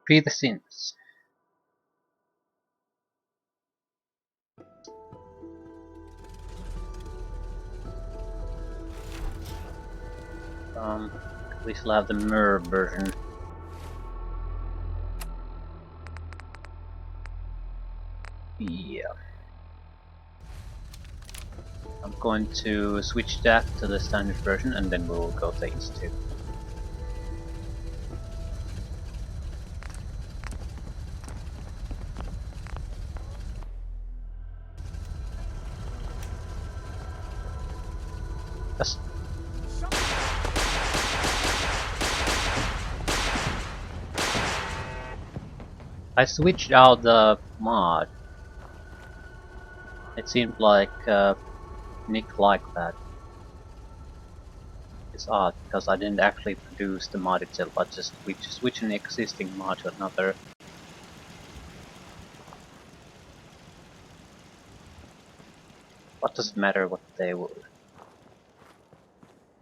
Free the Synths. We still have the mirror version. Yeah. I'm going to switch that to the standard version and then we'll go phase 2. Yes. I switched out the mod. It seemed like Nick liked that. It's odd because I didn't actually produce the mod itself, I just switched an existing mod to another. What does it matter what they were?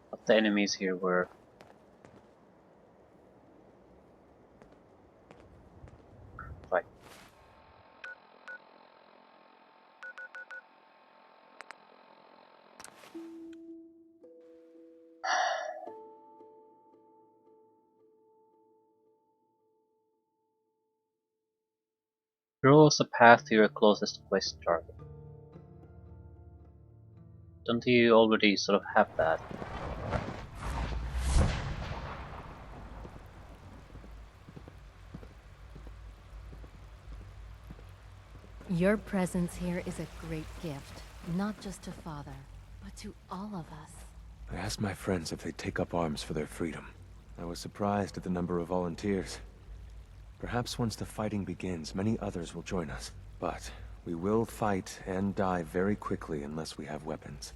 What the enemies here were? Right. Draws a path to your closest quest target. Don't you already sort of have that? Your presence here is a great gift, not just to Father, but to all of us. I asked my friends if they'd take up arms for their freedom. I was surprised at the number of volunteers. Perhaps once the fighting begins, many others will join us. But we will fight and die very quickly unless we have weapons.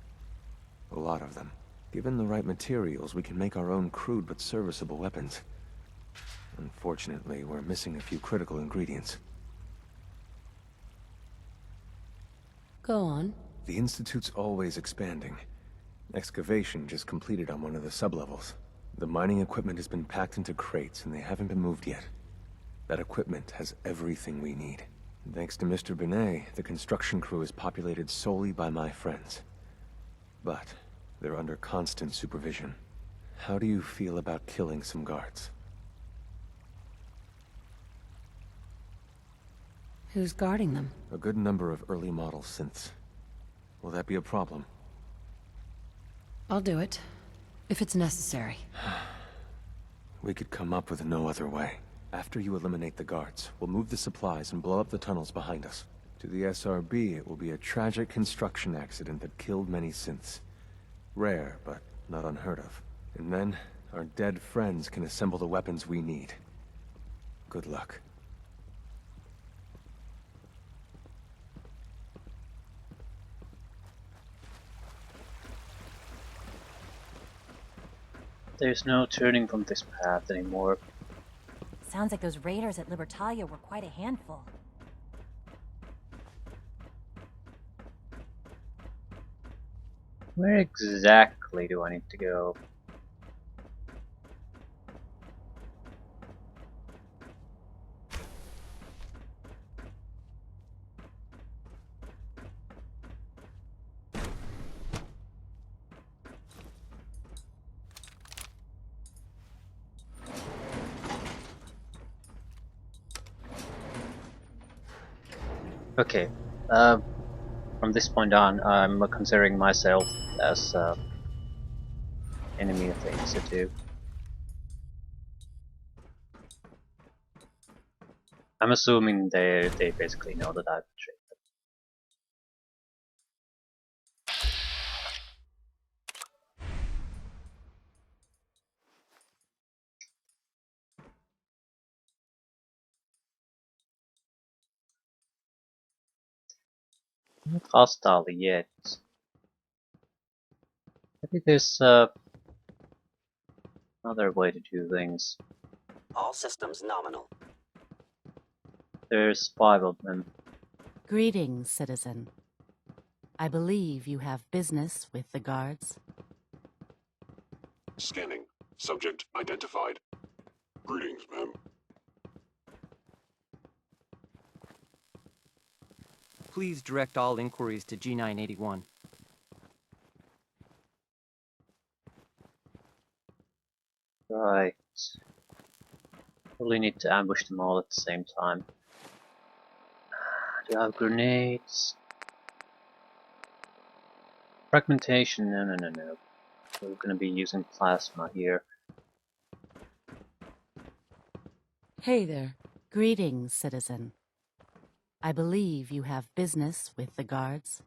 A lot of them. Given the right materials, we can make our own crude but serviceable weapons. Unfortunately, we're missing a few critical ingredients. Go on. The Institute's always expanding. Excavation just completed on one of the sublevels. The mining equipment has been packed into crates and they haven't been moved yet. That equipment has everything we need. Thanks to Mr. Binet, the construction crew is populated solely by my friends. But they're under constant supervision. How do you feel about killing some guards? Who's guarding them? A good number of early model synths. Will that be a problem? I'll do it, if it's necessary. We could come up with no other way. After you eliminate the guards, we'll move the supplies and blow up the tunnels behind us. To the SRB, it will be a tragic construction accident that killed many synths. Rare, but not unheard of. And then, our dead friends can assemble the weapons we need. Good luck. There's no turning from this path anymore. Sounds like those raiders at Libertalia were quite a handful. Where exactly do I need to go? Okay, from this point on, I'm considering myself as enemy things to do. I'm assuming they basically know that I've betrayed them. Not hostile yet. Maybe there's another way to do things. All systems nominal. There's 5 of them. Greetings, citizen. I believe you have business with the guards. Scanning. Subject identified. Greetings, ma'am. Please direct all inquiries to G981. Right. Probably need to ambush them all at the same time. Do I have grenades? Fragmentation? No. We're gonna be using plasma here. Hey there. Greetings, citizen. I believe you have business with the guards.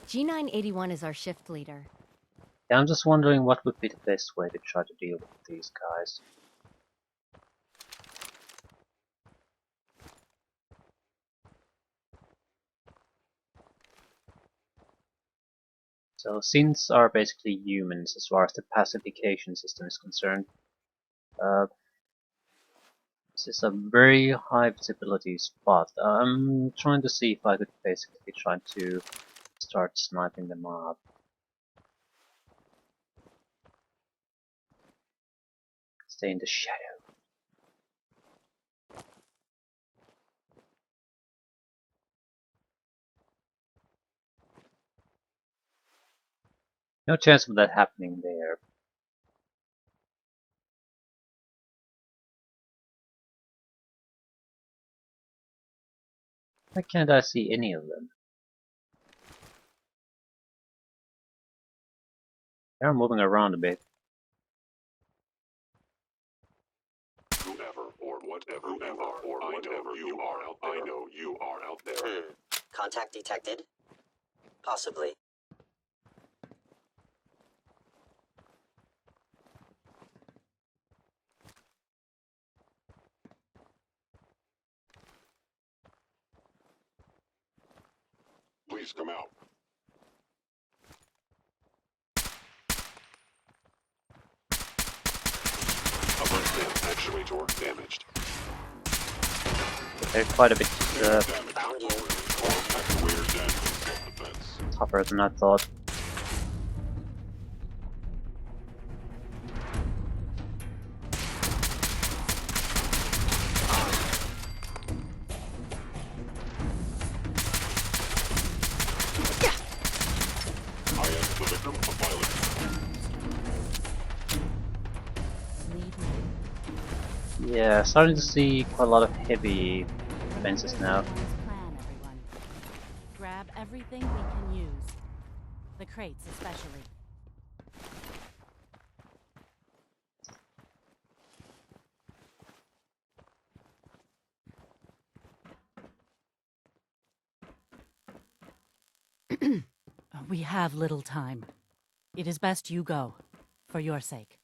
G981 is our shift leader. Yeah, I'm just wondering what would be the best way to try to deal with these guys. So synths are basically humans as far as the pacification system is concerned. This is a very high visibility spot. I'm trying to see if I could basically try to start sniping them up. Stay in the shadow. No chance of that happening there. Why can't I see any of them? They're moving around a bit. Whoever or whatever you are out there. I know you are out there. Contact detected? Possibly. Please come out. Upper stem actuator damaged. They're quite a bit Found you. Actuator damaged. Self-defense. tougher than I thought. I am the victim of violence. Yeah, starting to see quite a lot of heavy defenses now. Plan, everyone. Grab everything we can use. The crates especially. We have little time. It is best you go, for your sake.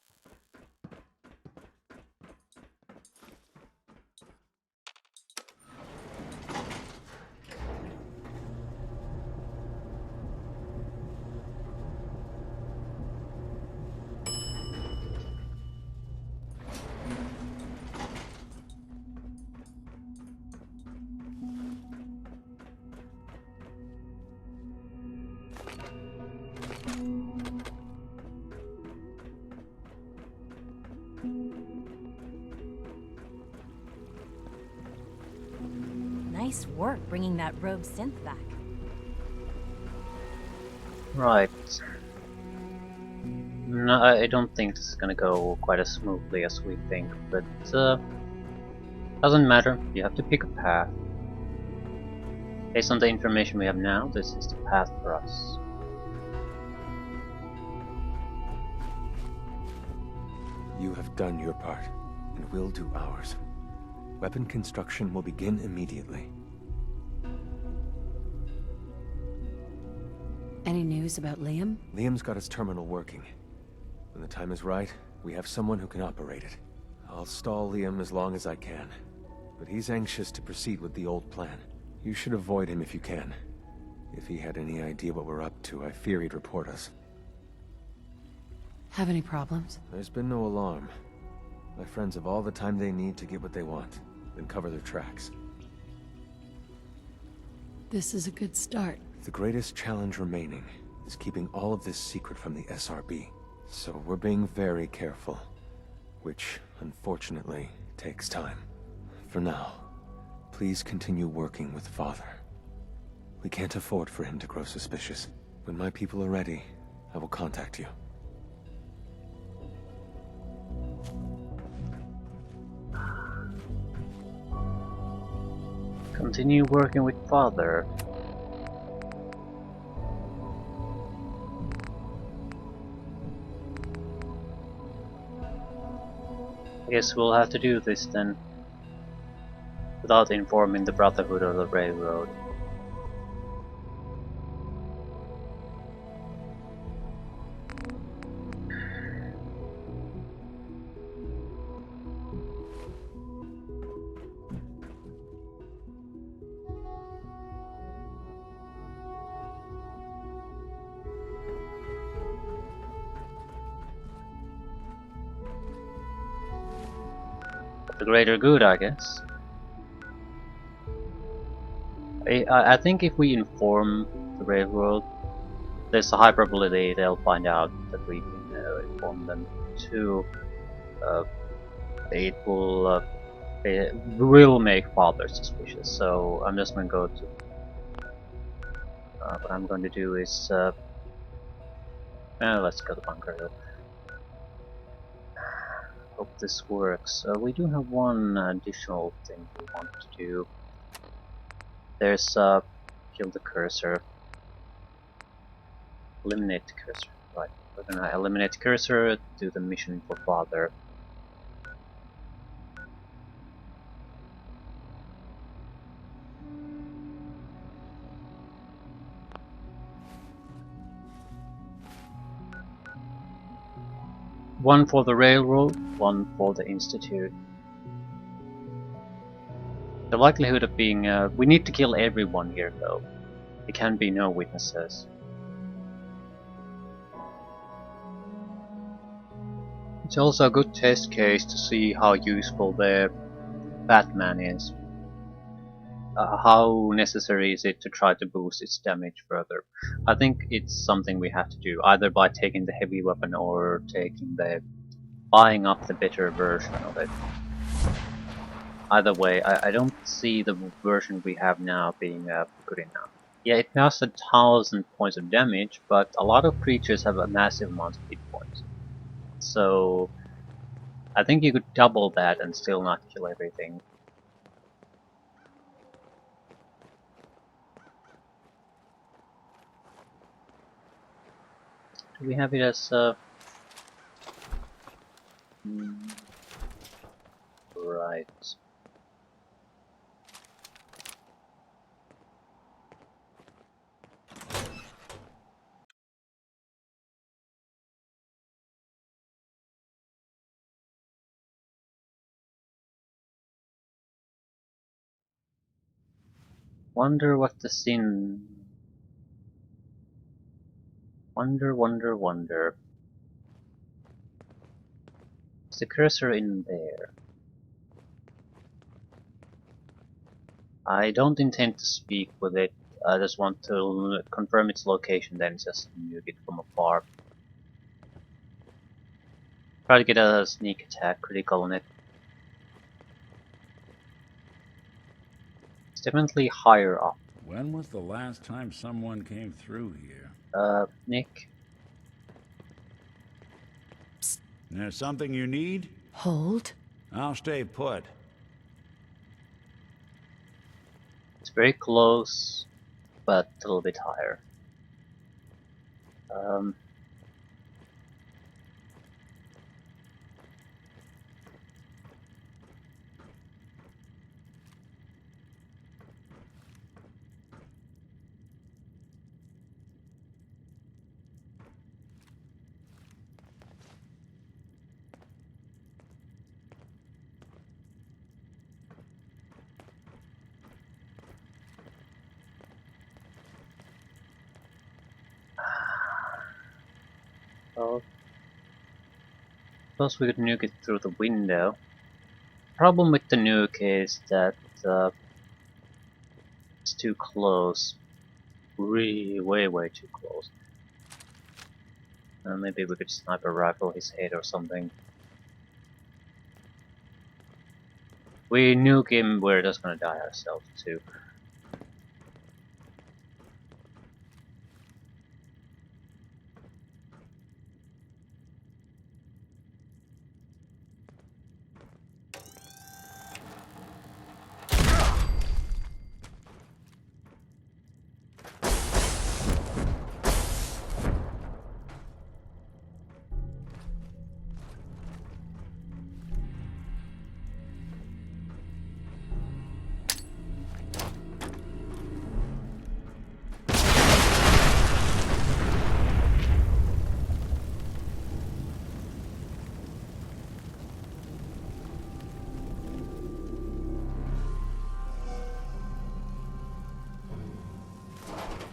Nice work bringing that rogue synth back. Right. No, I don't think this is gonna go quite as smoothly as we think, but doesn't matter. You have to pick a path. Based on the information we have now, this is the path for us. You have done your part, and we'll do ours. Weapon construction will begin immediately. Any news about Liam? Liam's got his terminal working. When the time is right, we have someone who can operate it. I'll stall Liam as long as I can, but he's anxious to proceed with the old plan. You should avoid him if you can. If he had any idea what we're up to, I fear he'd report us. Have any problems? There's been no alarm. My friends have all the time they need to get what they want, then cover their tracks. This is a good start. The greatest challenge remaining is keeping all of this secret from the SRB. So we're being very careful, which, unfortunately, takes time. For now, please continue working with Father. We can't afford for him to grow suspicious. When my people are ready, I will contact you. Continue working with Father. I guess we'll have to do this then, without informing the Brotherhood of the Railroad. For the greater good, I guess. I think if we inform the Railroad, there's a high probability they'll find out that we can inform them too. It will make Father suspicious. So I'm just gonna go to. What I'm going to do is let's go to Bunker Hill. Hope this works. We do have one additional thing we want to do. There's kill the cursor. Eliminate the cursor. Right. We're gonna eliminate the cursor, do the mission for Father. One for the Railroad, one for the Institute. The likelihood of being... we need to kill everyone here though. There can be no witnesses. It's also a good test case to see how useful the Batman is. How necessary is it to try to boost its damage further? I think it's something we have to do, either by taking the heavy weapon or buying up the better version of it. Either way, I don't see the version we have now being good enough. Yeah, it has 1,000 points of damage, but a lot of creatures have a massive amount of hit points. So I think you could double that and still not kill everything. Do we have it as right. Wonder what the sin... Wonder. Is the cursor in there? I don't intend to speak with it. I just want to confirm its location, then just nuke it from afar. Try to get a sneak attack critical on it. It's definitely higher up. When was the last time someone came through here? Nick? There's something you need? Hold. I'll stay put. It's very close, but a little bit higher. Well, suppose we could nuke it through the window. Problem with the nuke is that it's too close. Really, way too close. Maybe we could sniper rifle his head or something. we nuke him, we're just gonna die ourselves too.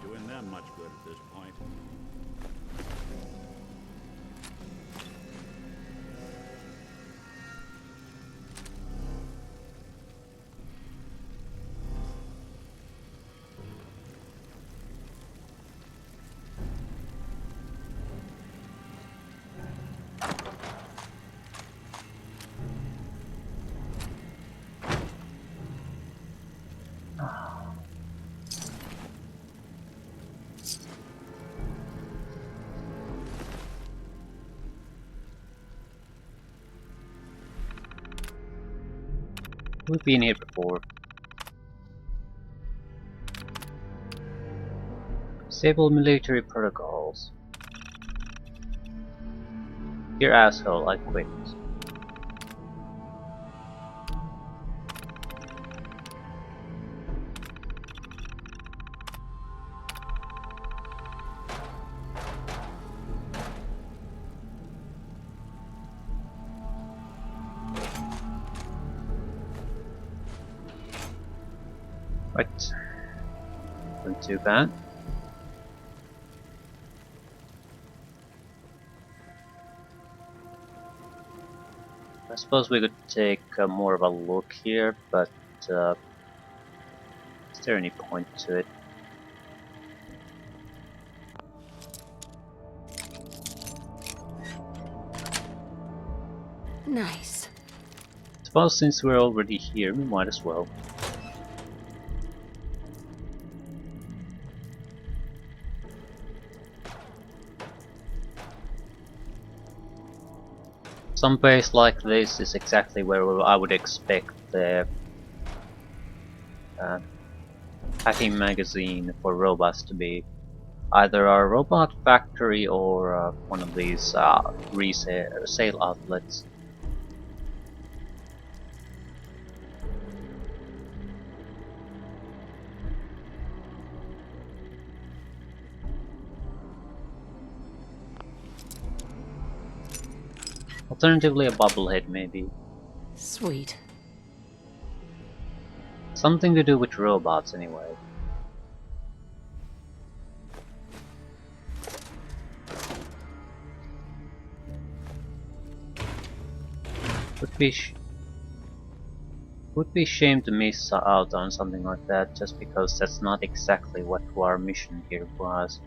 Doing them much good at this point. We've been here before. Disable military protocols. Dear asshole, I quit. Right. Not too bad. I suppose we could take more of a look here, but is there any point to it? Nice. Suppose since we're already here, we might as well. Some base like this is exactly where I would expect the packing magazine for robots to be. Either a robot factory or one of these sale outlets. Alternatively, a bobblehead maybe. Sweet. Something to do with robots anyway. Would be shame to miss out on something like that just because that's not exactly what our mission here was.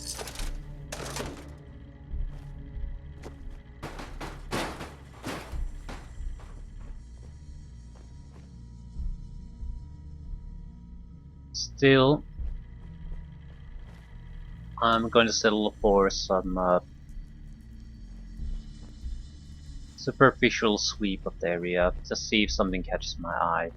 Still, I'm going to settle for some superficial sweep of the area, just see if something catches my eye.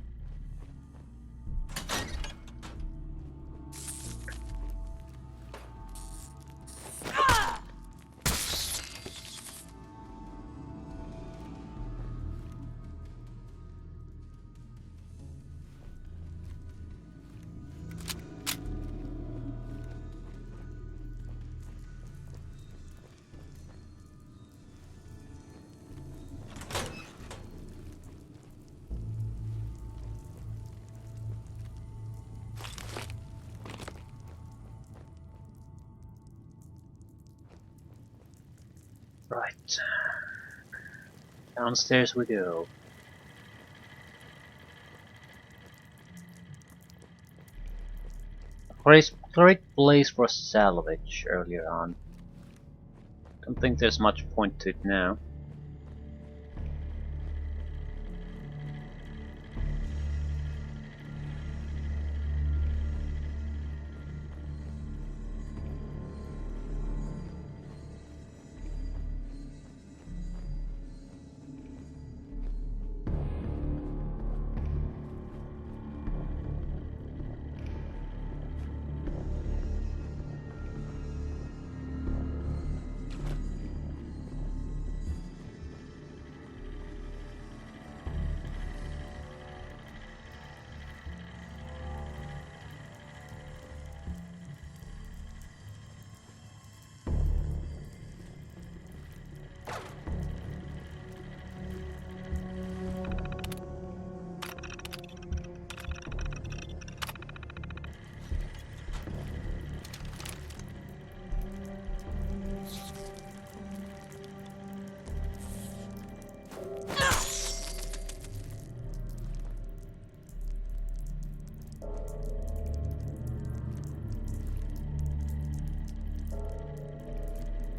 Right. Downstairs we go. Great place for salvage earlier on. Don't think there's much point to it now.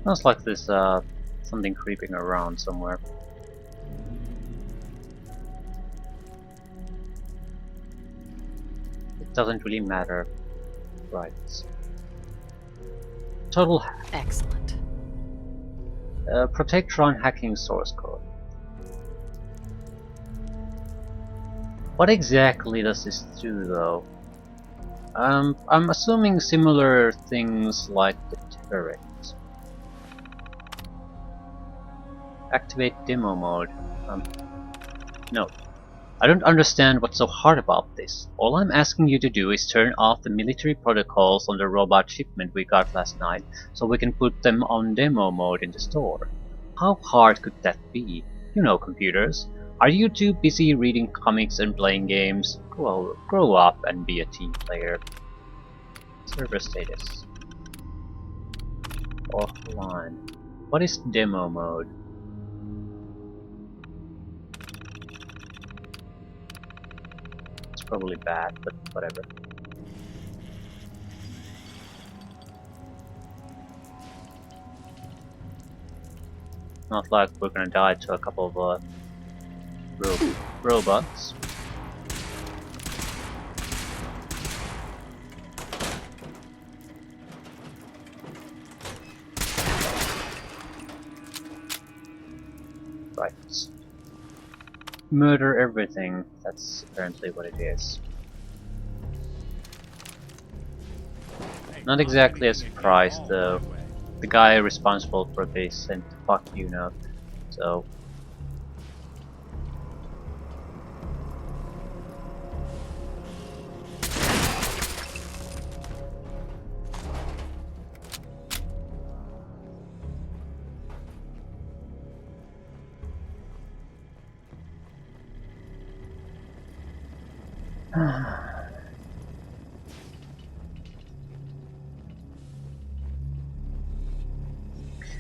Smells like there's something creeping around somewhere. It doesn't really matter. Right. Total hack. Excellent. Protectron hacking source code. What exactly does this do though? I'm assuming similar things like the turret. Activate demo mode. No. I don't understand what's so hard about this. All I'm asking you to do is turn off the military protocols on the robot shipment we got last night so we can put them on demo mode in the store. How hard could that be? You know computers. Are you too busy reading comics and playing games? Grow up and be a team player. Server status. Offline. What is demo mode? It's probably bad, but whatever. Not like we're gonna die to a couple of robots. Right. Murder everything. That's apparently what it is. Not exactly a surprise though. The guy responsible for this sent the fuck you note. So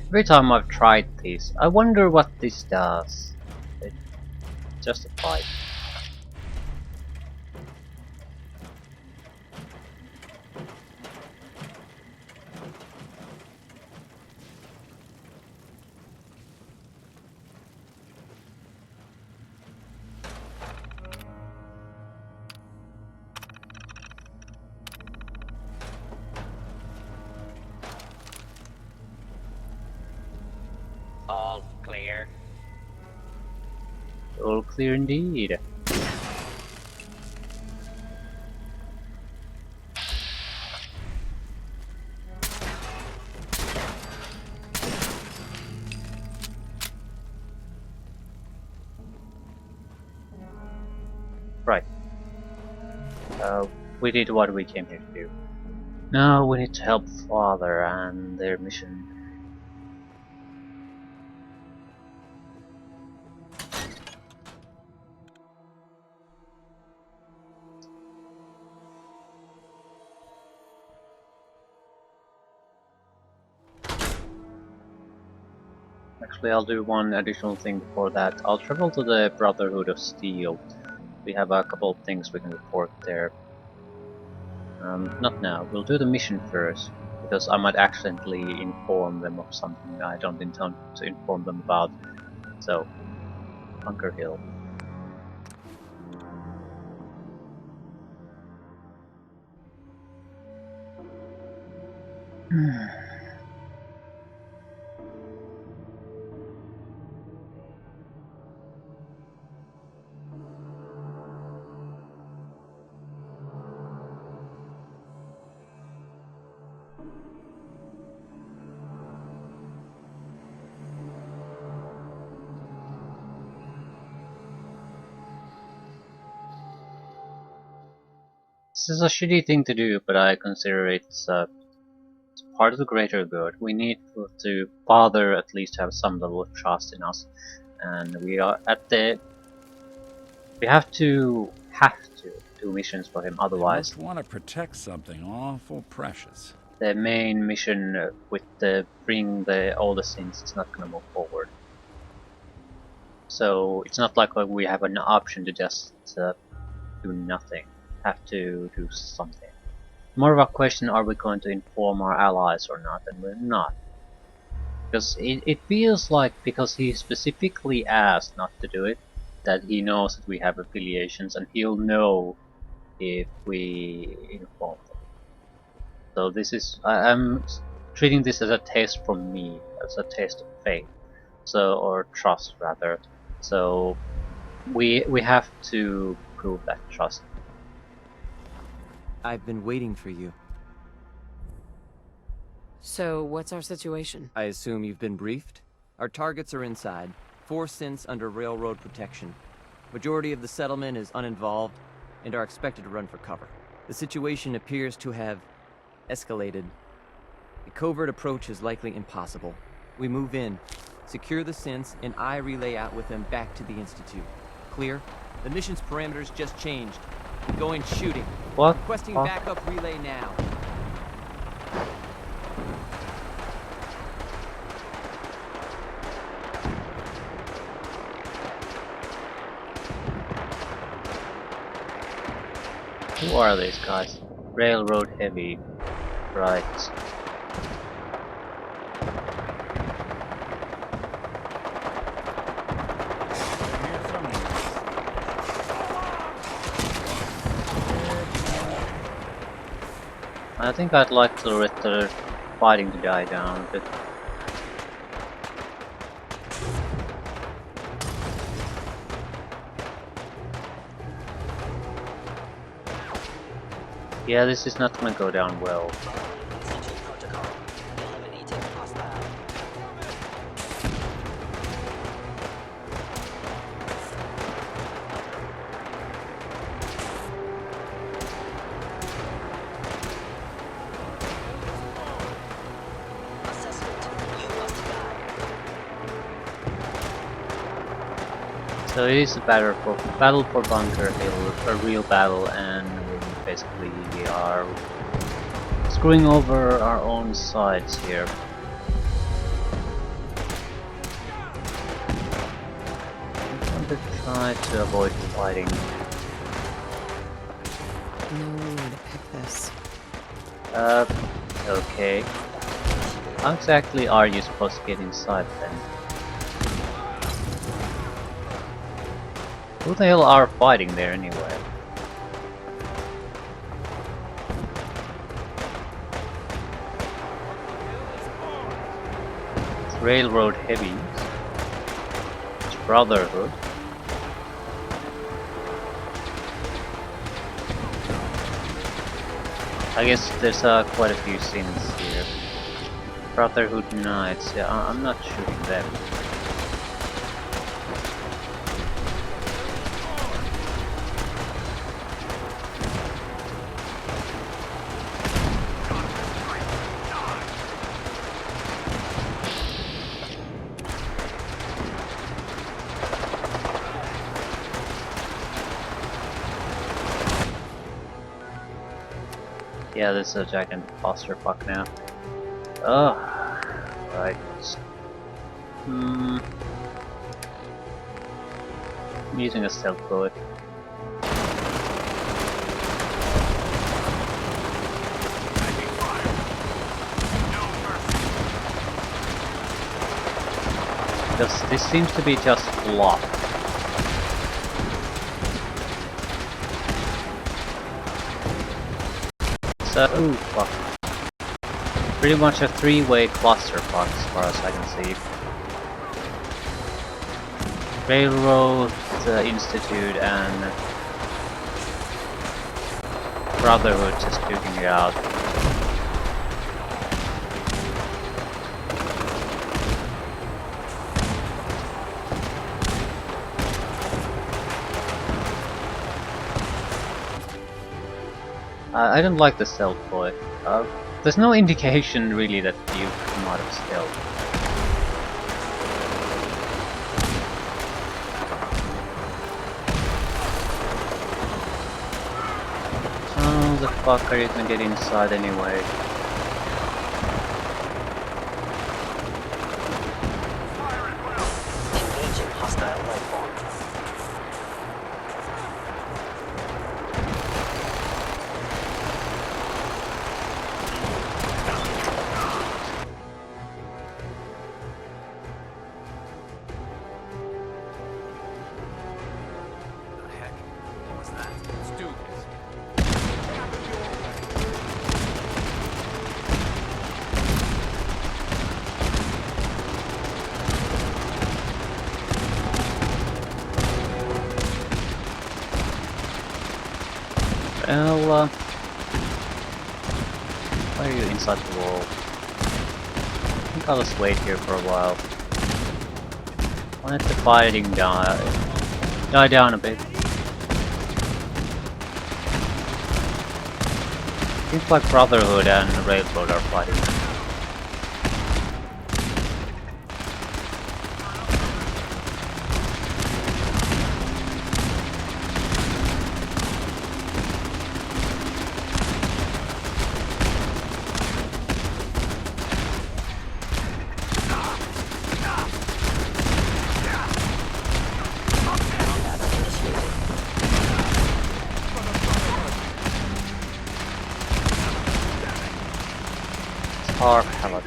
every time I've tried this, I wonder what this does. It's just a fight. All clear. All clear indeed. Right. We did what we came here to do. Now we need to help Father and their mission. Actually, I'll do one additional thing before that. I'll travel to the Brotherhood of Steel. We have a couple of things we can report there. Not now. We'll do the mission first, because I might accidentally inform them of something I don't intend to inform them about. So, Bunker Hill. This is a shitty thing to do, but I consider it's part of the greater good. We need to Father at least have some level of trust in us, and we are at the. We have to do missions for him. They Otherwise, must want to protect something awful precious. the main mission with the bring all the Synths is not gonna move forward. So it's not like we have an option to just do nothing. Have to do something. More of a question: are we going to inform our allies or not? And we're not. Because it feels like, because he specifically asked not to do it, that he knows that we have affiliations and he'll know if we inform them. So this is, I'm treating this as a test from me, as a test of faith, so, or trust rather. So we have to prove that trust. I've been waiting for you. So, what's our situation? I assume you've been briefed? Our targets are inside. 4 synths under railroad protection. Majority of the settlement is uninvolved and are expected to run for cover. The situation appears to have escalated. A covert approach is likely impossible. We move in, secure the synths, and I relay out with them back to the Institute. Clear? The mission's parameters just changed. Going shooting. What? Requesting What? backup relay now. Who are these guys? Railroad heavy. Right. I think I'd like to let the fighting to die down a bit. Yeah, this is not gonna go down well. Institute protocol. Eliminating hostile. Assessment. You must die. So it is a battle for Bunker Hill, a real battle, and we basically are screwing over our own sides here. I'm going to try to avoid fighting. No way to pick this. Okay. How exactly are you supposed to get inside then? Who the hell are fighting there anyway? It's railroad heavies. It's Brotherhood. I guess there's quite a few sins here. Brotherhood Knights, yeah, I'm not shooting them. Yeah, this is a giant clusterfuck now. Oh, right. I'm using a stealth bullet. This seems to be just fluff. So, ooh, fuck. Pretty much a three-way clusterfuck as far as I can see. Railroad, Institute, and Brotherhood just duking it out. I don't like the stealth boy. There's no indication really that you come out of stealth. How the fuck are you gonna get inside anyway? Engaging hostile life form. Well, why are you inside the wall? I think I'll just wait here for a while. Let the fighting die down a bit. Seems like Brotherhood and Railroad are fighting. Or hell.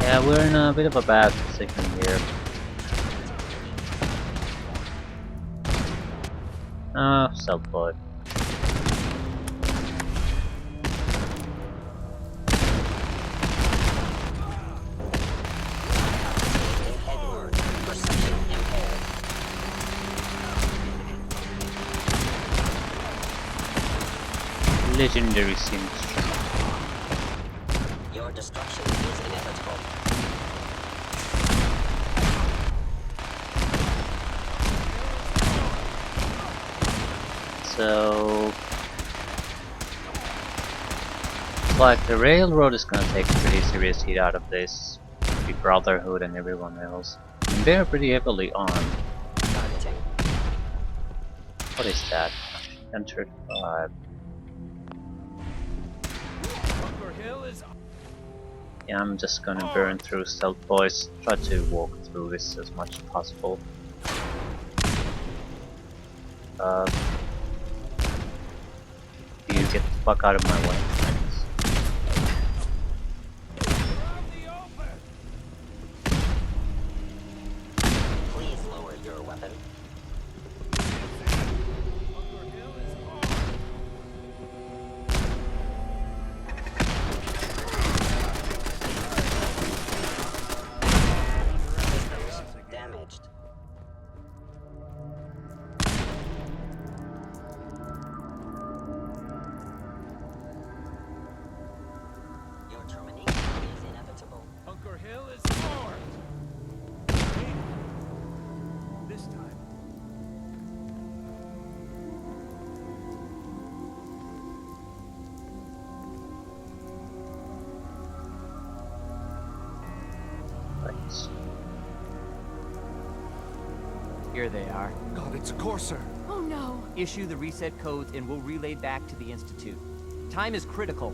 Yeah, we're in a bit of a bad position here. Self-boy. Legendary Synths. Your destruction is inevitable. So, like the Railroad is gonna take a pretty serious hit out of this. The Brotherhood and everyone else. And they're pretty heavily armed. Targeting. What is that? M35. Yeah, I'm just gonna burn through stealth boys. Try to walk through this as much as possible. You get the fuck out of my way. Please lower your weapon. Damaged. Your termination is inevitable. Bunker Hill is forward. This time. Right. Here they are. God, it's a Courser. Oh no! Issue the reset codes and we'll relay back to the Institute. Time is critical.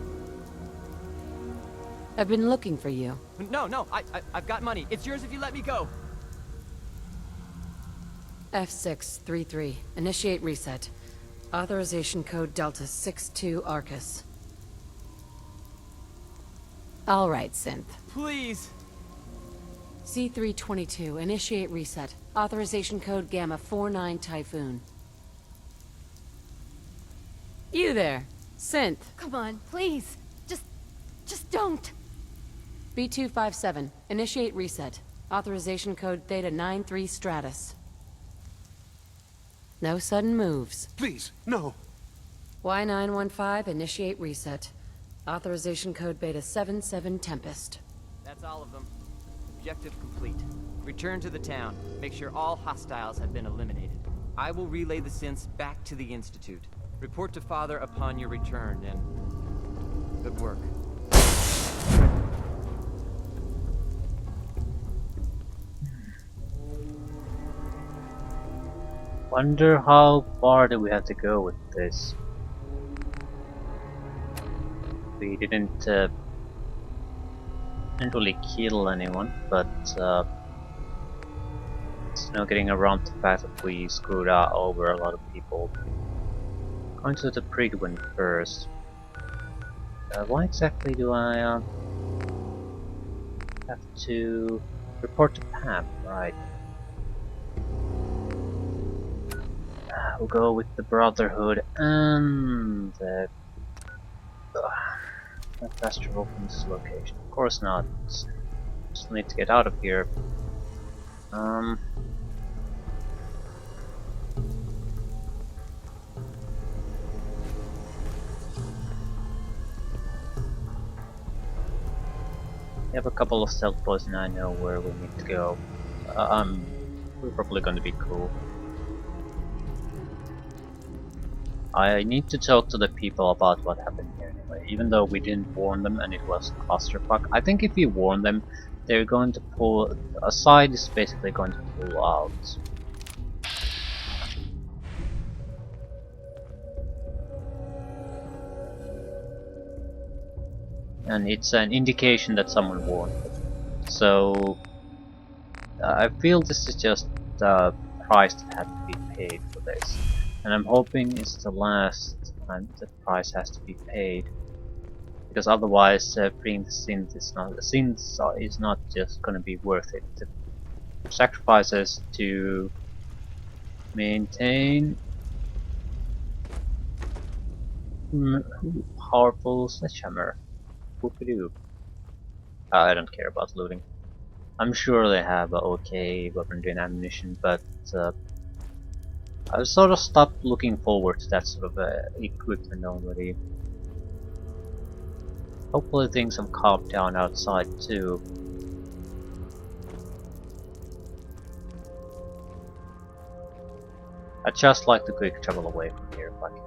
I've been looking for you. No, I've got money. It's yours if you let me go. F633. Initiate reset. Authorization code Delta 62 Arcus. All right, Synth. Please. C322. Initiate reset. Authorization code Gamma 49 Typhoon. You there, Synth. Come on, please. Just don't. B257. Initiate reset. Authorization code Theta 93 Stratus. No sudden moves. Please, no. Y915, initiate reset. Authorization code Beta 77 Tempest. That's all of them. Objective complete. Return to the town. Make sure all hostiles have been eliminated. I will relay the synths back to the Institute. Report to Father upon your return, and good work. Wonder how far do we have to go with this? We didn't Didn't really kill anyone, but it's now getting around the fact that we screwed over a lot of people. Going to the Prigwin first. Why exactly do I have to report to Pam? Right. We'll go with the Brotherhood and the faster roll from this location. Of course not. Just need to get out of here. We have a couple of stealth boys and I know where we need to go. We're probably gonna be cool. I need to talk to the people about what happened here anyway, even though we didn't warn them and it was a clusterfuck. I think if we warn them, they're going to pull... a side is basically going to pull out. And it's an indication that someone warned them. So I feel this is just the price that had to be paid for this. And I'm hoping it's the last time the price has to be paid. Because otherwise freeing the synths is not just gonna be worth it. The sacrifices to maintain powerful sledgehammer. Whoop-a-doo. I don't care about looting. I'm sure they have okay weaponry and ammunition, but I've sort of stopped looking forward to that sort of equipment already. Hopefully things have calmed down outside too. I'd just like to quick travel away from here if I can.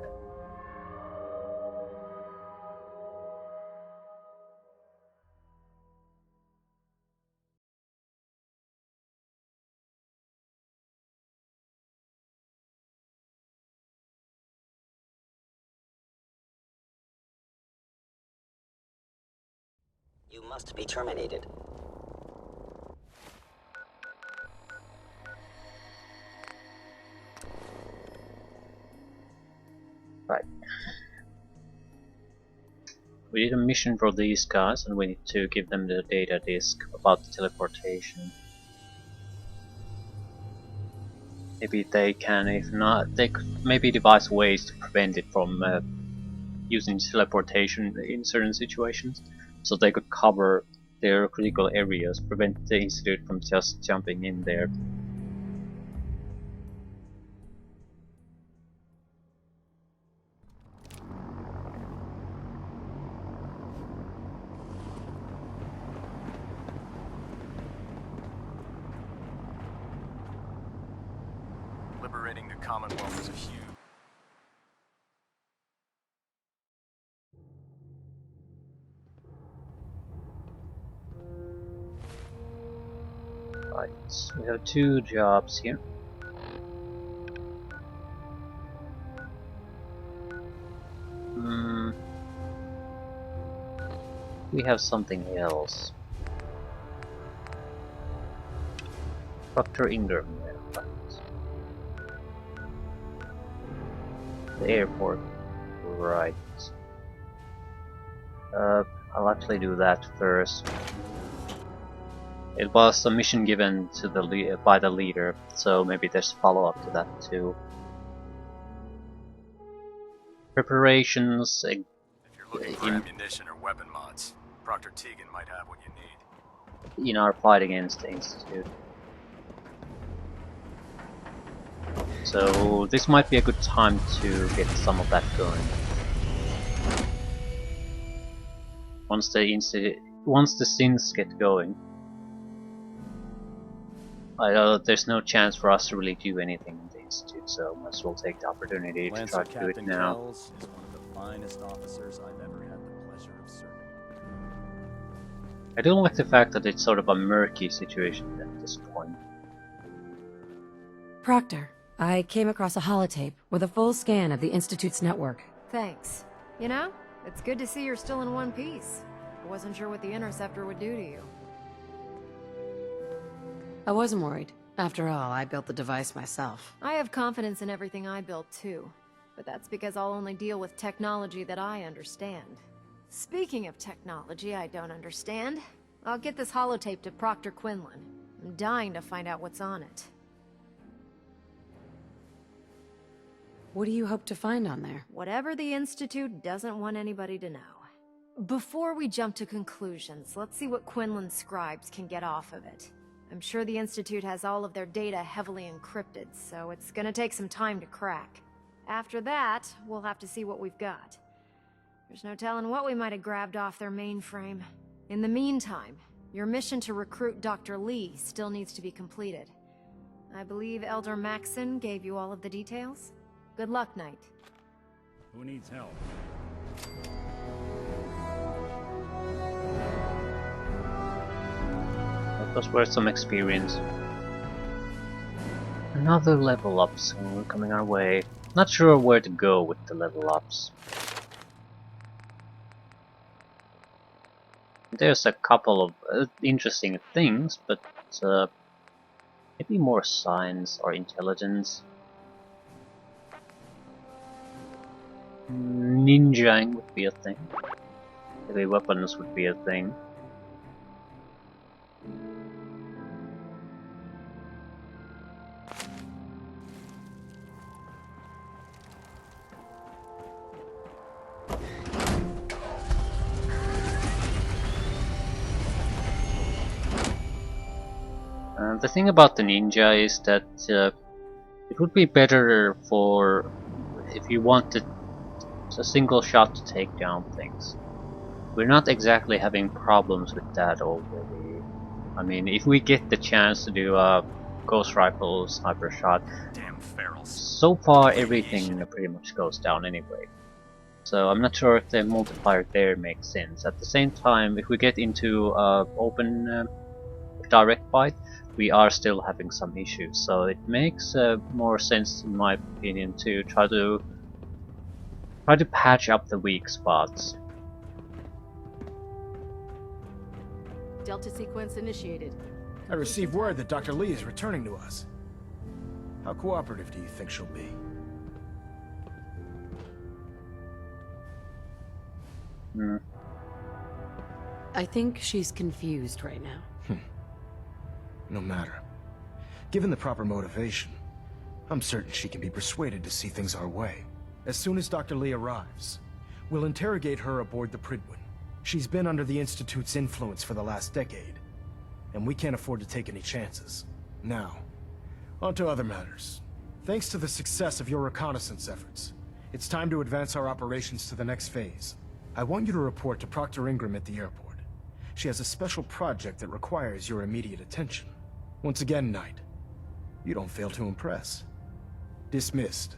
You must be terminated. Right. We did a mission for these guys and we need to give them the data disk about the teleportation. Maybe they can, if not, they could maybe devise ways to prevent it from using teleportation in certain situations. So they could cover their critical areas, prevent the institute from just jumping in there. Liberating the Commonwealth is a huge... Right, we have two jobs here. We have something else. Dr. Ingram, right. The airport, right. I'll actually do that first. It was a mission given to the by the leader, so maybe there's follow-up to that too. Preparations. If you're looking for ammunition or weapon mods, Proctor Tegan might have what you need. In our fight against the Institute. So this might be a good time to get some of that going. Once the synths get going, there's no chance for us to really do anything in the Institute, so might as well take the opportunity to try to do it now. Kells is one of the finest officers I've ever had the pleasure of serving. I don't like the fact that it's sort of a murky situation at this point. Proctor, I came across a holotape with a full scan of the Institute's network. Thanks. You know, it's good to see you're still in one piece. I wasn't sure what the interceptor would do to you. I wasn't worried. After all, I built the device myself. I have confidence in everything I built too, but that's because I'll only deal with technology that I understand. Speaking of technology I don't understand, I'll get this holotape to Proctor Quinlan. I'm dying to find out what's on it. What do you hope to find on there? Whatever the Institute doesn't want anybody to know. Before we jump to conclusions, let's see what Quinlan's scribes can get off of it. I'm sure the Institute has all of their data heavily encrypted, so it's gonna take some time to crack. After that, we'll have to see what we've got. There's no telling what we might have grabbed off their mainframe. In the meantime, your mission to recruit Dr. Lee still needs to be completed. I believe Elder Maxson gave you all of the details? Good luck, Knight. Who needs help? That was worth some experience. Another level up soon coming our way. Not sure where to go with the level ups. There's a couple of interesting things, but maybe more science or intelligence. Ninjaing would be a thing. Heavy weapons would be a thing. The thing about the ninja is that it would be better for if you wanted a single shot to take down things. We're not exactly having problems with that already. I mean, if we get the chance to do a ghost rifle sniper shot, Damn ferals. so far everything pretty much goes down anyway. So I'm not sure if the multiplier there makes sense. At the same time, if we get into open direct fight, we are still having some issues. So it makes more sense, in my opinion, to try to patch up the weak spots. Delta sequence initiated. I received word that Dr. Lee is returning to us. How cooperative do you think she'll be? I think she's confused right now. No matter. Given the proper motivation, I'm certain she can be persuaded to see things our way. As soon as Dr. Lee arrives, we'll interrogate her aboard the Prydwen. She's been under the Institute's influence for the last decade, and we can't afford to take any chances. Now, on to other matters. Thanks to the success of your reconnaissance efforts, it's time to advance our operations to the next phase. I want you to report to Proctor Ingram at the airport. She has a special project that requires your immediate attention. Once again, Knight, you don't fail to impress. Dismissed.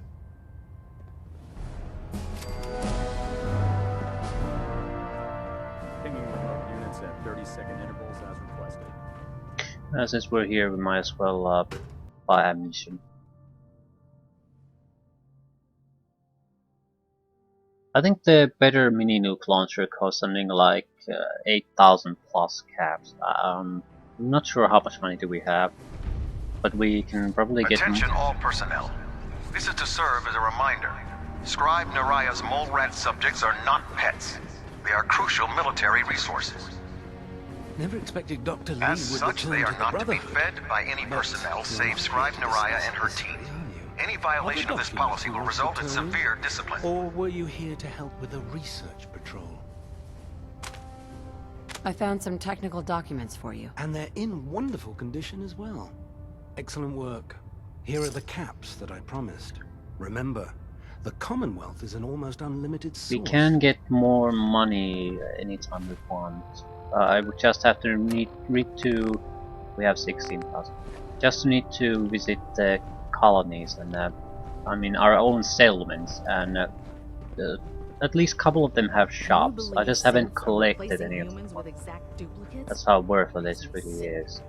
Pinging remote units at 30-second intervals as requested. Since we're here, we might as well buy ammunition. I think the better mini nuke launcher costs something like 8,000 plus caps. I'm not sure how much money do we have, but we can probably get. Attention all personnel. This is to serve as a reminder. Scribe Naraya's mole rat subjects are not pets. They are crucial military resources. Never expected Dr. Lee As would such, return they are to not the to be Brotherhood. fed by any personnel save Scribe Naraya and her team. Any violation of this policy will result in severe discipline. Or were you here to help with a research patrol? I found some technical documents for you. And they're in wonderful condition as well. Excellent work. Here are the caps that I promised. Remember, the Commonwealth is an almost unlimited source. We can get more money anytime we want. I would just have to read to. We have 16,000. Just need to visit the colonies and I mean our own settlements, and at least a couple of them have shops. I just haven't collected any of them. That's how worthwhile this really is.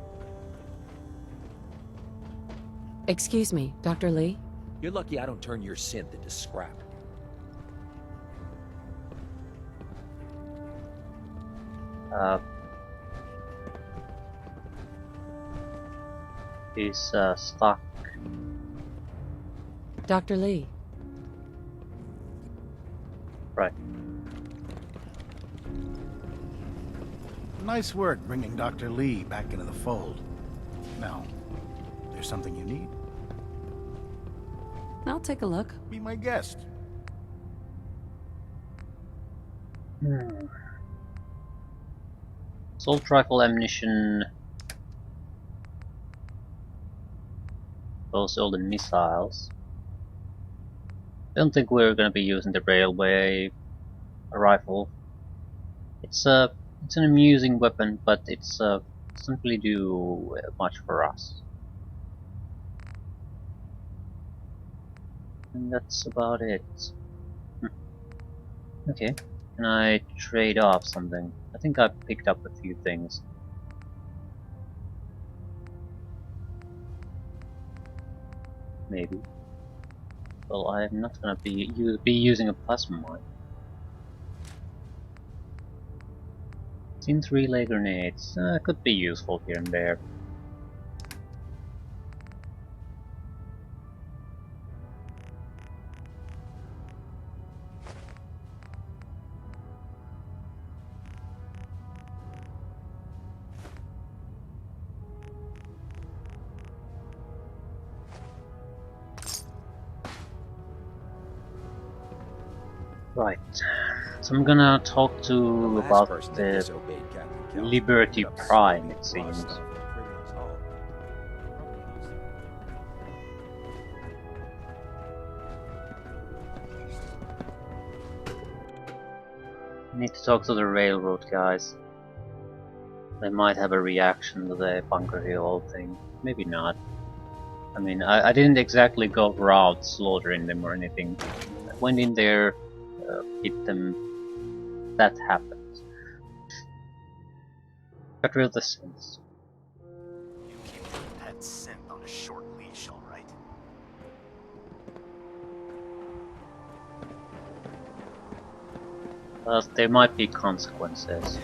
Excuse me, Dr. Lee? You're lucky I don't turn your synth into scrap. He's stuck. Dr. Lee. Right. Nice work bringing Dr. Lee back into the fold. Now, there's something you need? I'll take a look. Be my guest. Assault rifle ammunition. Also the missiles. I don't think we're gonna be using the railway rifle. It's an amusing weapon, but it's doesn't really do much for us. And that's about it. Okay, can I trade off something? I think I picked up a few things. Maybe. Well, I'm not gonna be using a plasma mine. Synth relay grenades could be useful here and there. Right, so I'm gonna talk to about the Liberty Prime, it seems. I need to talk to the railroad guys. They might have a reaction to the Bunker Hill thing. Maybe not. I mean, I didn't exactly go around slaughtering them or anything. I went in there, hit them. That happened. Got rid of the Synths. You keep your pet synth on a short leash, all right? But there might be consequences.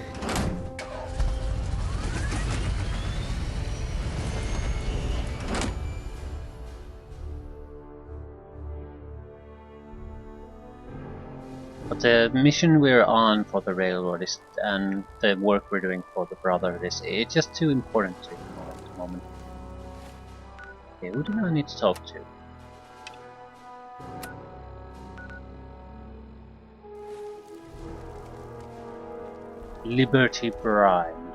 But the mission we're on for the railroad is, and the work we're doing for the Brotherhood is, it's just too important to ignore at the moment. Okay, who do I need to talk to? Liberty Prime.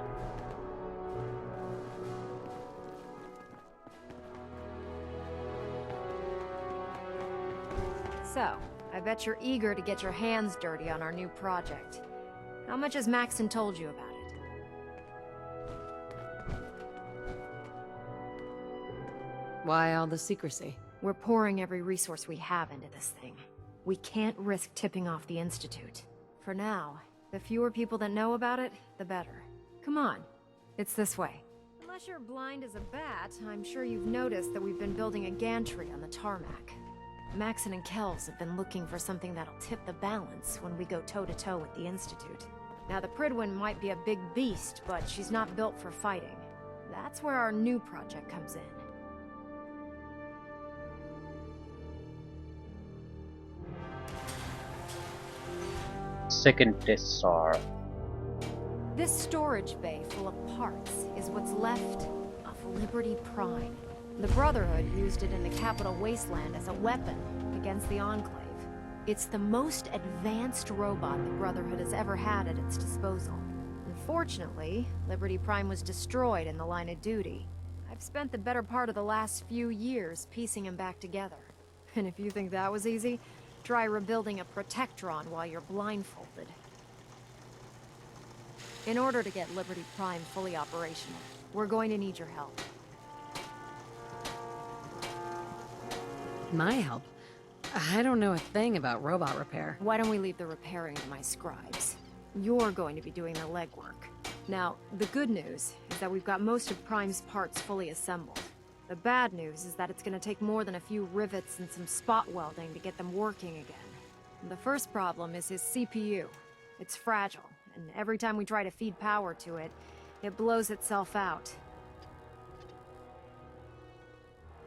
So, I bet you're eager to get your hands dirty on our new project. How much has Maxon told you about it? Why all the secrecy? We're pouring every resource we have into this thing. We can't risk tipping off the Institute. For now, the fewer people that know about it, the better. Come on, it's this way. Unless you're blind as a bat, I'm sure you've noticed that we've been building a gantry on the tarmac. Maxon and Kells have been looking for something that'll tip the balance when we go toe-to-toe with the Institute. Now, the Prydwen might be a big beast, but she's not built for fighting. That's where our new project comes in. Second Death Star. This storage bay full of parts is what's left of Liberty Prime. The Brotherhood used it in the Capital Wasteland as a weapon against the Enclave. It's the most advanced robot the Brotherhood has ever had at its disposal. Unfortunately, Liberty Prime was destroyed in the line of duty. I've spent the better part of the last few years piecing him back together. And if you think that was easy, try rebuilding a Protectron while you're blindfolded. In order to get Liberty Prime fully operational, we're going to need your help. My help? I don't know a thing about robot repair. Why don't we leave the repairing to my scribes? You're going to be doing the legwork. Now, the good news is that we've got most of Prime's parts fully assembled. The bad news is that it's going to take more than a few rivets and some spot welding to get them working again. The first problem is his CPU. It's fragile, and every time we try to feed power to it, it blows itself out.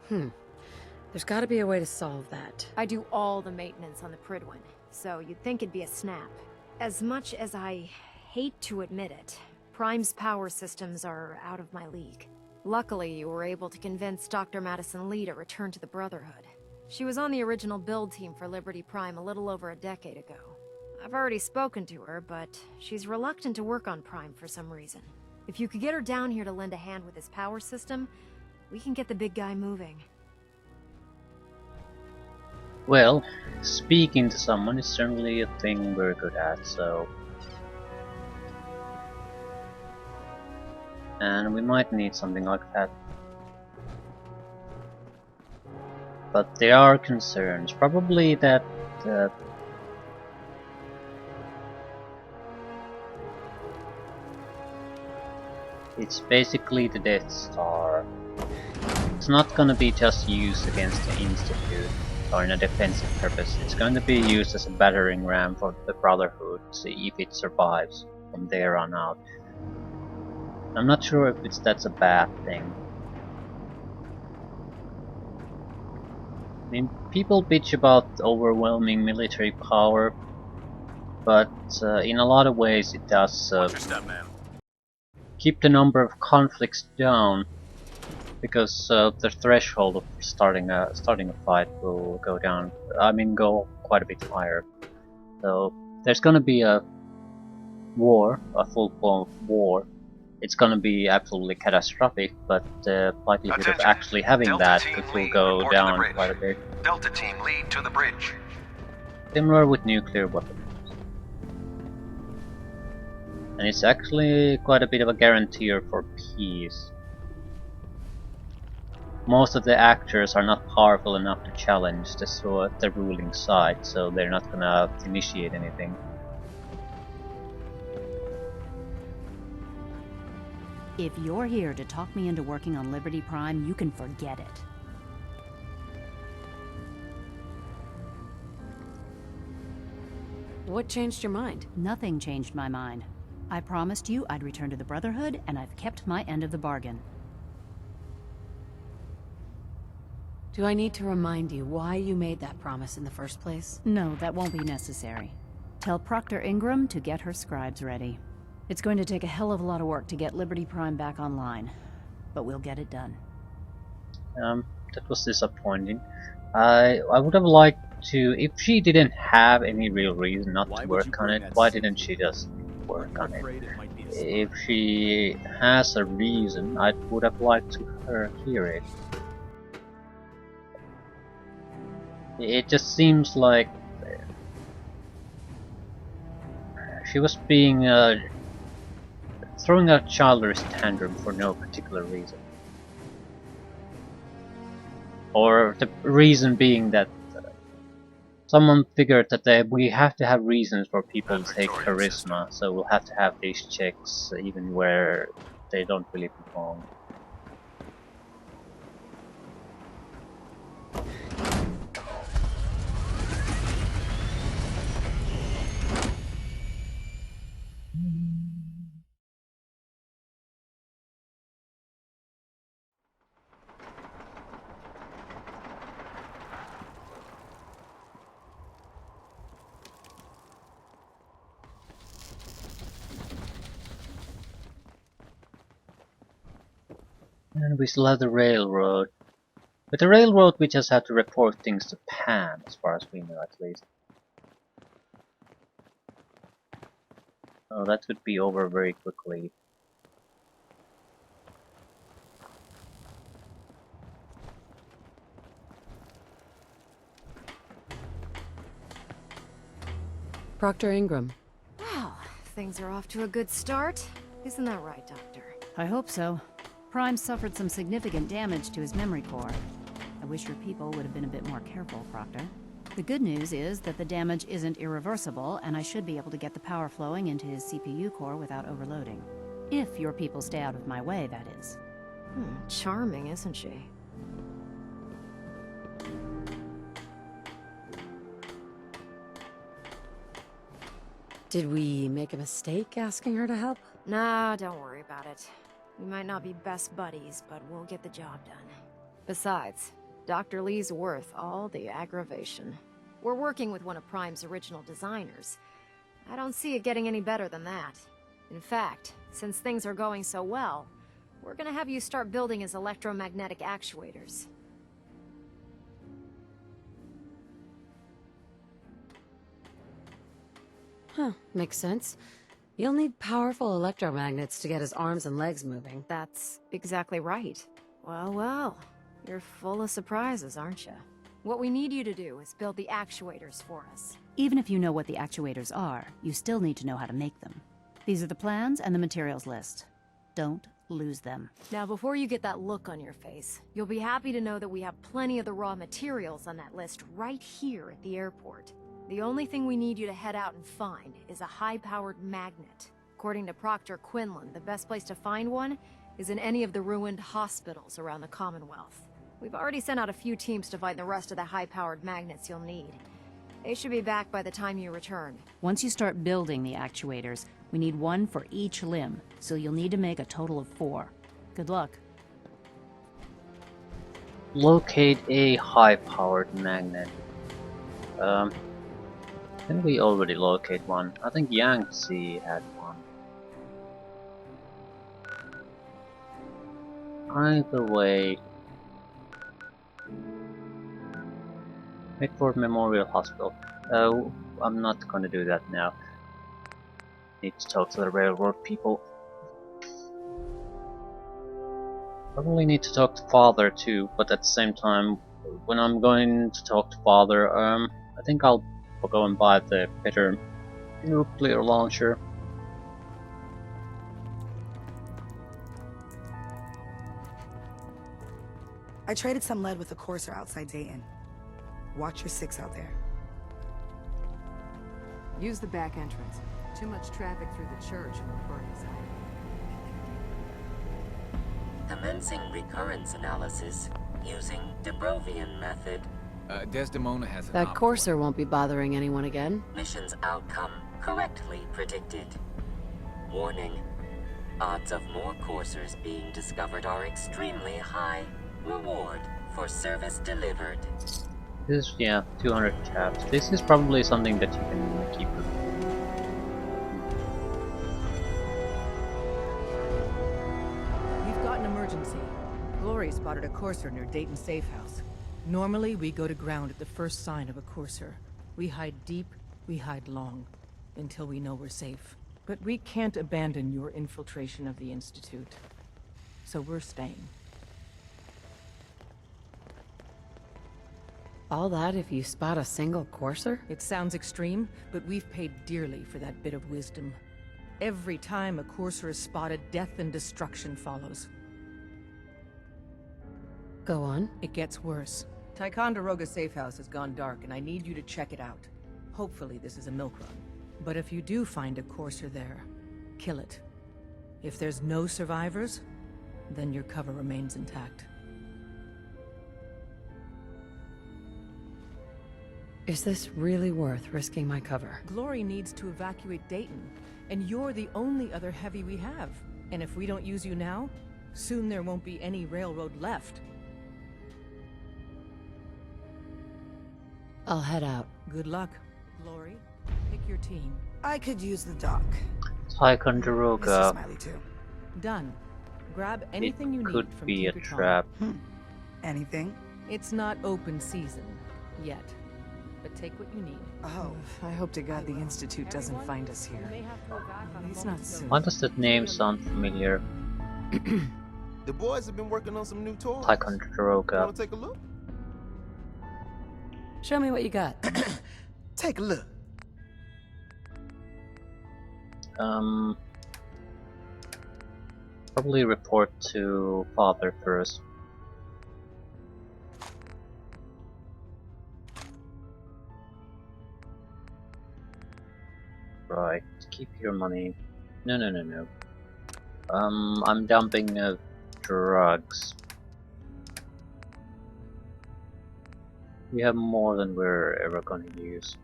There's gotta be a way to solve that. I do all the maintenance on the Prydwen, so you'd think it'd be a snap. As much as I hate to admit it, Prime's power systems are out of my league. Luckily, you were able to convince Dr. Madison Lee to return to the Brotherhood. She was on the original build team for Liberty Prime a little over a decade ago. I've already spoken to her, but she's reluctant to work on Prime for some reason. If you could get her down here to lend a hand with his power system, we can get the big guy moving. Well, speaking to someone is certainly a thing we're good at, so... And we might need something like that. But there are concerns. Probably that... it's basically the Death Star. It's not gonna be just used against the Institute or in a defensive purpose. It's going to be used as a battering ram for the Brotherhood, see if it survives from there on out. I'm not sure if that's a bad thing. I mean, people bitch about overwhelming military power, but in a lot of ways it does keep the number of conflicts down, because the threshold of starting a fight will go down. I mean, go quite a bit higher. So there's gonna be a war, a full-blown war. It's gonna be absolutely catastrophic, but the likelihood of actually having that it will go down quite a bit. Delta Team, lead to the bridge. Similar with nuclear weapons. And it's actually quite a bit of a guarantor for peace. Most of the actors are not powerful enough to challenge the ruling side, so they're not gonna initiate anything. If you're here to talk me into working on Liberty Prime, you can forget it. What changed your mind? Nothing changed my mind. I promised you I'd return to the Brotherhood, and I've kept my end of the bargain. Do I need to remind you why you made that promise in the first place? No, that won't be necessary. Tell Proctor Ingram to get her scribes ready. It's going to take a hell of a lot of work to get Liberty Prime back online, but we'll get it done. That was disappointing. I would have liked to, if she didn't have any real reason not to work on it, why didn't she just work on it? If she has a reason, I would have liked to hear it. It just seems like she was being throwing a childish tantrum for no particular reason. Or the reason being that someone figured that we have to have reasons for people to take charisma, so we'll have to have these checks even where they don't really belong. And we still have the railroad. With the railroad we just have to report things to Pam, as far as we know at least. Oh, that could be over very quickly. Proctor Ingram. Well, things are off to a good start. Isn't that right, Doctor? I hope so. Prime suffered some significant damage to his memory core. I wish your people would have been a bit more careful, Proctor. The good news is that the damage isn't irreversible, and I should be able to get the power flowing into his CPU core without overloading. If your people stay out of my way, that is. Charming, isn't she? Did we make a mistake asking her to help? Nah, don't worry about it. We might not be best buddies, but we'll get the job done. Besides, Dr. Lee's worth all the aggravation. We're working with one of Prime's original designers. I don't see it getting any better than that. In fact, since things are going so well, we're gonna have you start building his electromagnetic actuators. Huh, makes sense. You'll need powerful electromagnets to get his arms and legs moving. That's exactly right. Well, well, you're full of surprises, aren't you? What we need you to do is build the actuators for us. Even if you know what the actuators are, you still need to know how to make them. These are the plans and the materials list. Don't lose them. Now, before you get that look on your face, you'll be happy to know that we have plenty of the raw materials on that list right here at the airport. The only thing we need you to head out and find is a high-powered magnet. According to Proctor Quinlan, the best place to find one is in any of the ruined hospitals around the Commonwealth. We've already sent out a few teams to find the rest of the high-powered magnets you'll need. They should be back by the time you return. Once you start building the actuators, we need one for each limb, so you'll need to make a total of 4. Good luck. Locate a high-powered magnet. I think we already locate one. I think Yangtze had one. Either way, Midford Memorial Hospital. I'm not gonna do that now. Need to talk to the railroad people. Probably need to talk to Father too, but at the same time, when I'm going to talk to Father, I think I'll go and buy the better nuclear launcher. I traded some lead with a courser outside Dayton. Watch your 6 out there. Use the back entrance. Too much traffic through the church will burn us out. Commencing recurrence analysis using Dubrovian method. Desdemona has That courser won't be bothering anyone again. Mission's outcome correctly predicted. Warning. Odds of more coursers being discovered are extremely high. Reward for service delivered. This is, yeah, 200 caps. This is probably something that you can keep. We've got an emergency. Glory spotted a courser near Dayton Safe House. Normally, we go to ground at the first sign of a courser. We hide deep, we hide long, until we know we're safe. But we can't abandon your infiltration of the Institute. So we're staying. All that if you spot a single courser? It sounds extreme, but we've paid dearly for that bit of wisdom. Every time a courser is spotted, death and destruction follows. Go on. It gets worse. Ticonderoga Safe House has gone dark, and I need you to check it out. Hopefully this is a milk run. But if you do find a courser there, kill it. If there's no survivors, then your cover remains intact. Is this really worth risking my cover? Glory needs to evacuate Dayton, and you're the only other heavy we have. And if we don't use you now, soon there won't be any railroad left. I'll head out. Good luck. Glory, pick your team. I could use the dock. Ticonderoga. Mr. Smiley too. Done. Grab anything you need Could from be a Tinker Tom. trap. Anything? It's not open season yet, but take what you need. Oh, I hope to God the Institute doesn't find us here. It's not soon. Why does that name sound familiar? The boys have been working on some new toys. Ticonderoga. Wanna take a look? Show me what you got. take a look. Probably report to Father first. Right, keep your money. No. I'm dumping drugs. We have more than we're ever gonna use.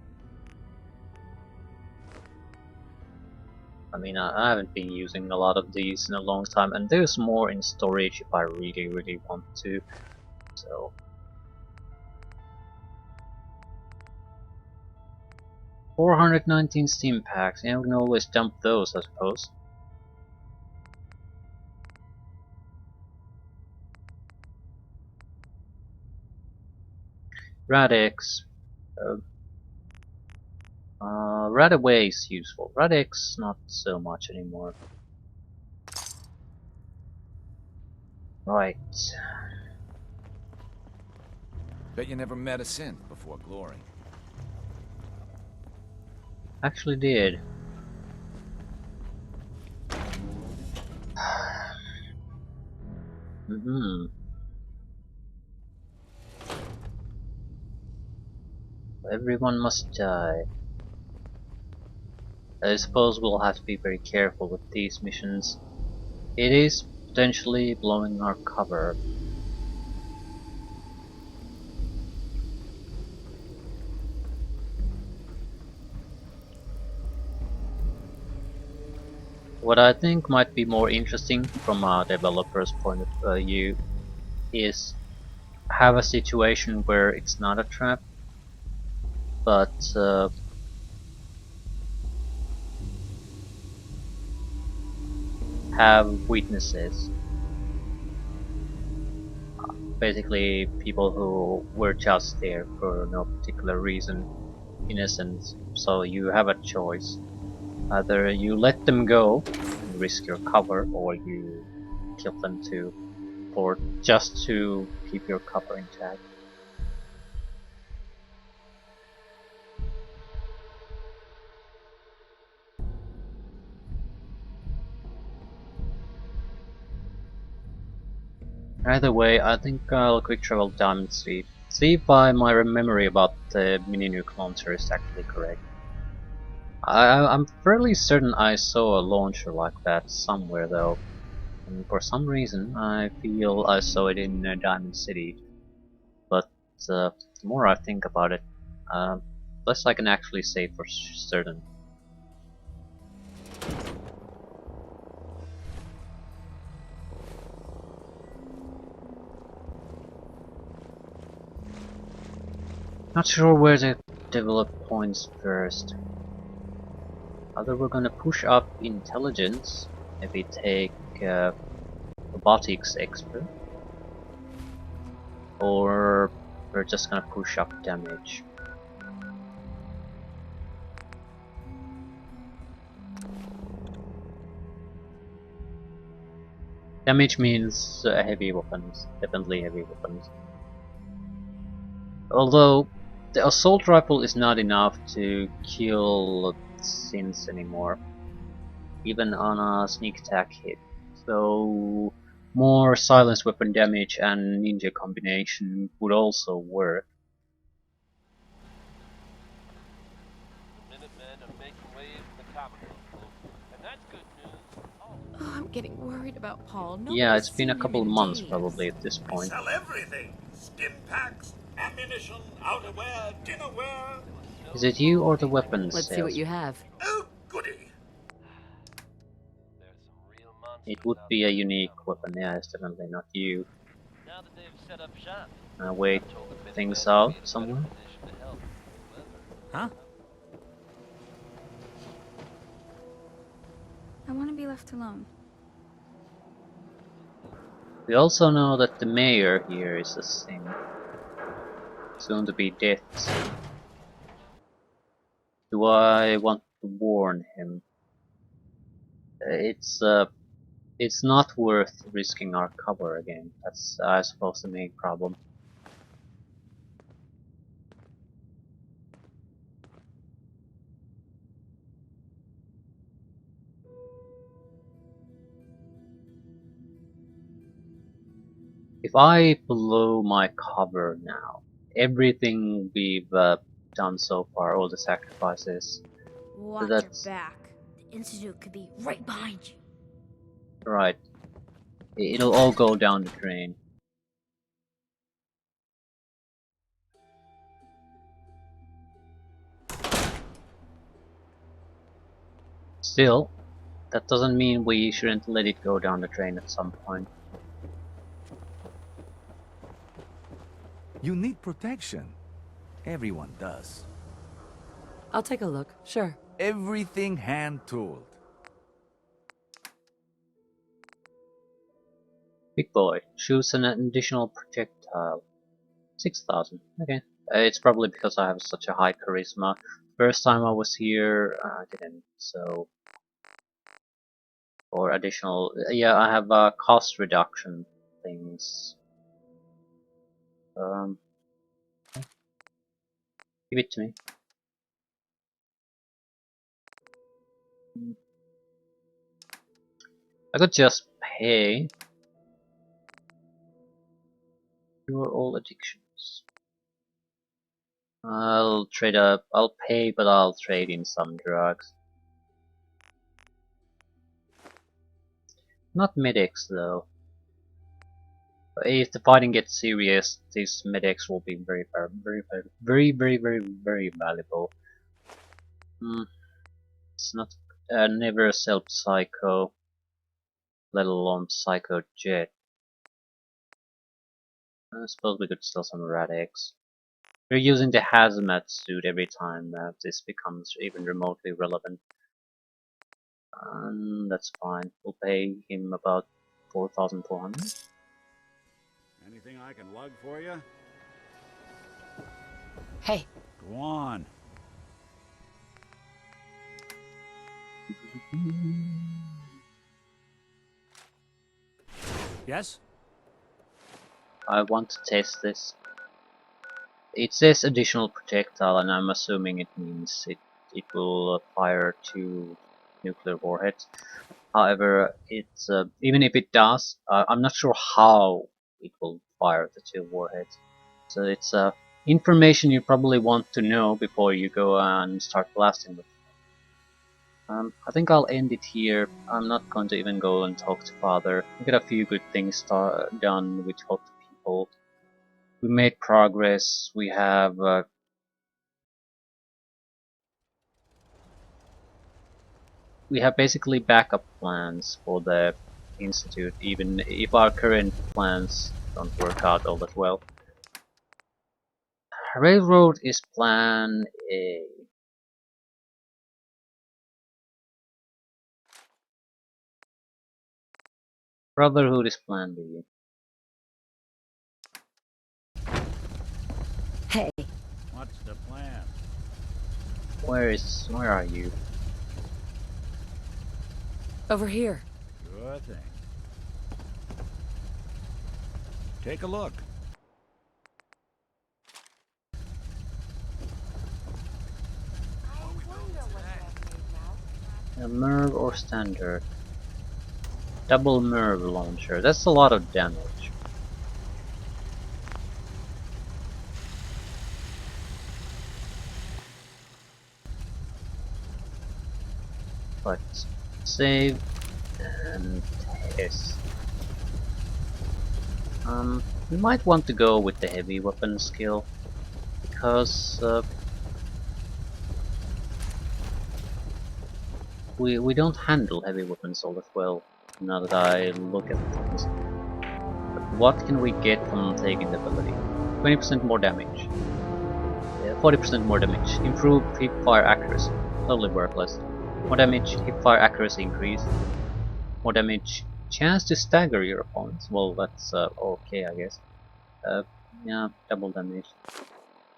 I mean, I haven't been using a lot of these in a long time, and there's more in storage if I really want to. So 419 Steam packs, yeah, we can always dump those, I suppose. Radix. Radaway is useful. Radix, not so much anymore. Right. Bet you never met a synth before Glory. Actually did. Everyone must die. I suppose we'll have to be very careful with these missions. It is potentially blowing our cover. What I think might be more interesting from a developer's point of view is have a situation where it's not a trap, but have witnesses. Basically, people who were just there for no particular reason, innocent. So you have a choice. Either you let them go and risk your cover, or you kill them too, or just to keep your cover intact. Either way, I think I'll quick travel Diamond Street. See if my memory about the mini nuke launcher is actually correct. I'm fairly certain I saw a launcher like that somewhere though, and for some reason I feel I saw it in Diamond City. But the more I think about it, less I can actually say for certain. Not sure where to develop points first. Either we're gonna push up intelligence, maybe take robotics expert, or we're just gonna push up damage. Damage means heavy weapons, definitely heavy weapons. Although the assault rifle is not enough to kill Synths anymore, even on a sneak attack hit. So more silence weapon damage and ninja combination would also work. Oh, I'm getting worried about Paul. Yeah, Nobody's it's been a seen him couple of in months days. probably at this We point. sell everything. Stim packs, ammunition, outerwear, dinnerware. Is it you or the weapons Let's see what sales? you have. Oh, goody. It would be a unique weapon, yeah, it's definitely not you. Wait things out somewhere. Huh? I want to be left alone. We also know that the mayor here is a Sim, soon to be dead. Do I want to warn him? It's not worth risking our cover again. That's, I suppose, the main problem. If I blow my cover now, everything we've done so far, all the sacrifices, Watch your that's back. The Institute could be right behind you. right. It'll all go down the drain. Still, that doesn't mean we shouldn't let it go down the drain at some point. You need protection. Everyone does. I'll take a look, sure. Everything hand-tooled. Big boy, choose an additional projectile. 6,000, okay. It's probably because I have such a high charisma. First time I was here, I didn't, so... Or additional... Yeah, I have cost reduction things. Give it to me. I could just pay. Cure all addictions. I'll trade up. I'll pay, but I'll trade in some drugs. Not medics though. If the fighting gets serious, these medics will be very valuable. It's not never a self psycho, let alone psycho jet. I suppose we could sell some radics. We're using the hazmat suit every time that this becomes even remotely relevant. And that's fine. We'll pay him about 4,400. Anything I can lug for you? Hey. Go on. Yes? I want to test this. It says additional projectile, and I'm assuming it means it will fire 2 nuclear warheads. However, it's even if it does, I'm not sure how it will fire the 2 warheads. So it's information you probably want to know before you go and start blasting with. I think I'll end it here. I'm not going to even go and talk to Father. We got a few good things done. We talked to people. We made progress. We have basically backup plans for the Institute, even if our current plans don't work out all that well. Railroad is plan A. Brotherhood is plan B. Hey. What's the plan? Where are you? Over here. Sure thing. Take a look. A MIRV or standard? Double MIRV launcher. That's a lot of damage. But save and test. We might want to go with the heavy weapon skill because we don't handle heavy weapons all that well. Now that I look at things, but what can we get from taking the ability? 20% more damage, 40% more damage, improved hipfire accuracy, totally worthless. More damage, hipfire accuracy increase. More damage, chance to stagger your opponents. Well, that's okay, I guess. Yeah, double damage.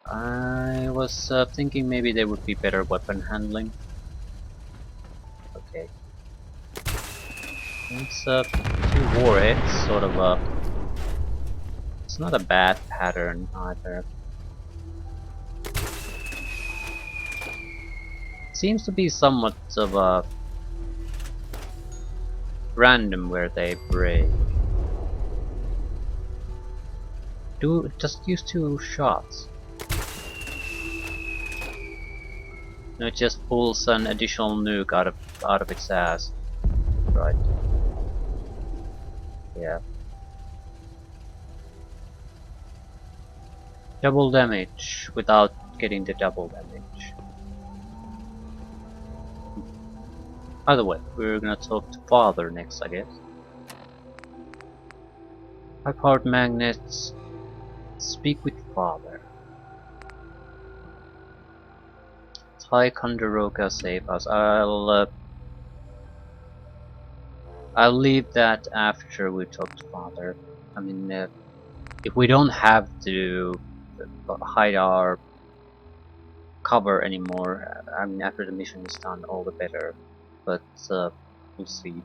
I was thinking maybe there would be better weapon handling. Okay. It's 2 warheads, sort of a... It's not a bad pattern either. Seems to be somewhat of a random where they break. Just use 2 shots. No, it just pulls an additional nuke out of its ass. Right. Yeah. Double damage without getting the double damage. Either way, we're gonna talk to Father next, I guess. High-powered magnets. Speak with Father. Ticonderoga save us. I'll leave that after we talk to Father. I mean, if we don't have to hide our cover anymore, I mean, after the mission is done, all the better. But we'll see.